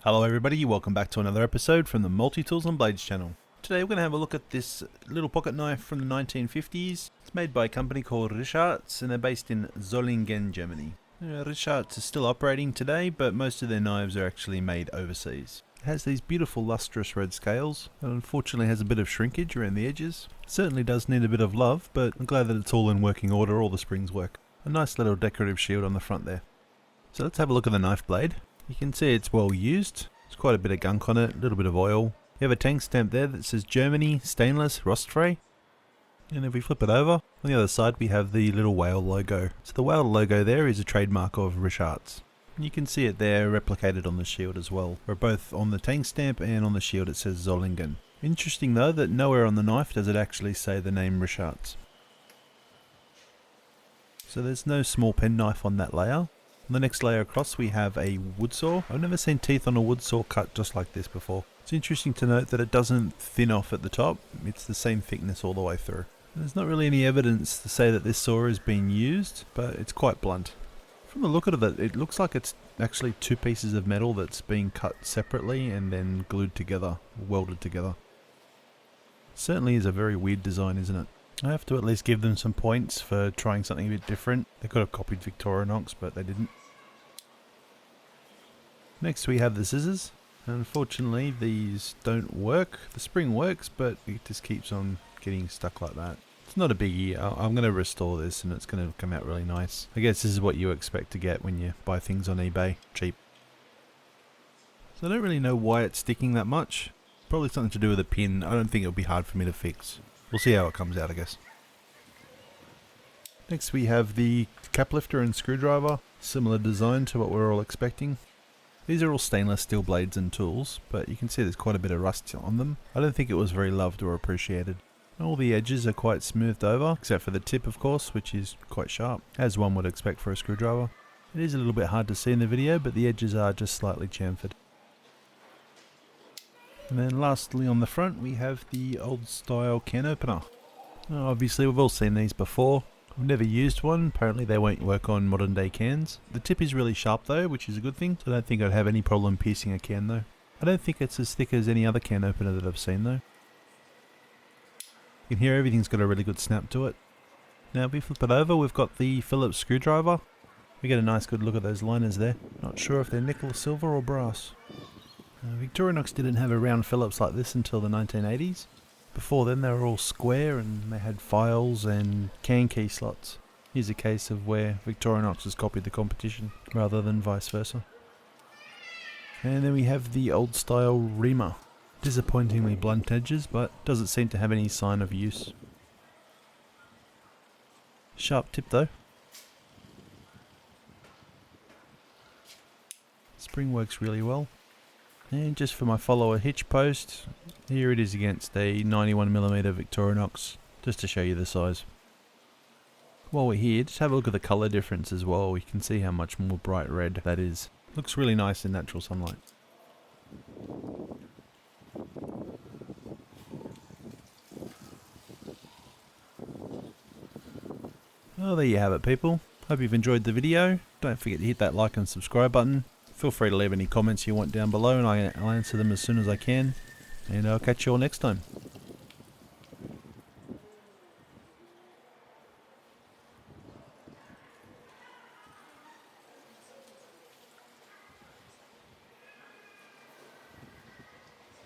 Hello everybody, welcome back to another episode from the Multi-Tools and Blades channel. Today we're going to have a look at this little pocket knife from the 1950s. It's made by a company called Richartz and they're based in Solingen, Germany. Richartz is still operating today, but most of their knives are actually made overseas. It has these beautiful lustrous red scales, and unfortunately has a bit of shrinkage around the edges. It certainly does need a bit of love, but I'm glad that it's all in working order, all the springs work. A nice little decorative shield on the front there. So let's have a look at the knife blade. You can see it's well used. There's quite a bit of gunk on it, a little bit of oil. You have a tank stamp there that says Germany, stainless, rust-free. And if we flip it over, on the other side we have the little whale logo. So the whale logo there is a trademark of Richartz. And you can see it there replicated on the shield as well, where both on the tank stamp and on the shield it says Solingen. Interesting though that nowhere on the knife does it actually say the name Richartz. So there's no small penknife on that layer. On the next layer across we have a wood saw. I've never seen teeth on a wood saw cut just like this before. It's interesting to note that it doesn't thin off at the top, it's the same thickness all the way through. There's not really any evidence to say that this saw is being used, but it's quite blunt. From the look of it, it looks like it's actually two pieces of metal that's being cut separately and then glued together, welded together. Certainly is a very weird design, isn't it? I have to at least give them some points for trying something a bit different. They could have copied Victorinox, but they didn't. Next we have the scissors. Unfortunately these don't work. The spring works, but it just keeps on getting stuck like that. It's not a biggie. I'm going to restore this and it's going to come out really nice. I guess this is what you expect to get when you buy things on eBay, cheap. So I don't really know why it's sticking that much. Probably something to do with a pin. I don't think it'll be hard for me to fix. We'll see how it comes out, I guess. Next we have the cap lifter and screwdriver. Similar design to what we're all expecting. These are all stainless steel blades and tools, but you can see there's quite a bit of rust on them. I don't think it was very loved or appreciated. All the edges are quite smoothed over, except for the tip of course, which is quite sharp, as one would expect for a screwdriver. It is a little bit hard to see in the video, but the edges are just slightly chamfered. And then lastly on the front we have the old style can opener. Now, obviously we've all seen these before. I've never used one, apparently they won't work on modern day cans. The tip is really sharp though, which is a good thing, so I don't think I'd have any problem piercing a can though. I don't think it's as thick as any other can opener that I've seen though. You can hear everything's got a really good snap to it. Now if we flip it over we've got the Phillips screwdriver. We get a nice good look at those liners there. Not sure if they're nickel, silver or brass. Victorinox didn't have a round Phillips like this until the 1980s. Before then they were all square and they had files and can key slots. Here's a case of where Victorinox has copied the competition rather than vice versa. And then we have the old style reamer. Disappointingly blunt edges, but doesn't seem to have any sign of use. Sharp tip though. Spring works really well. And just for my follower hitch post, here it is against a 91mm Victorinox, just to show you the size. While we're here, just have a look at the colour difference as well. You can see how much more bright red that is. Looks really nice in natural sunlight. Well, there you have it people. Hope you've enjoyed the video. Don't forget to hit that like and subscribe button. Feel free to leave any comments you want down below and I'll answer them as soon as I can. And I'll catch you all next time.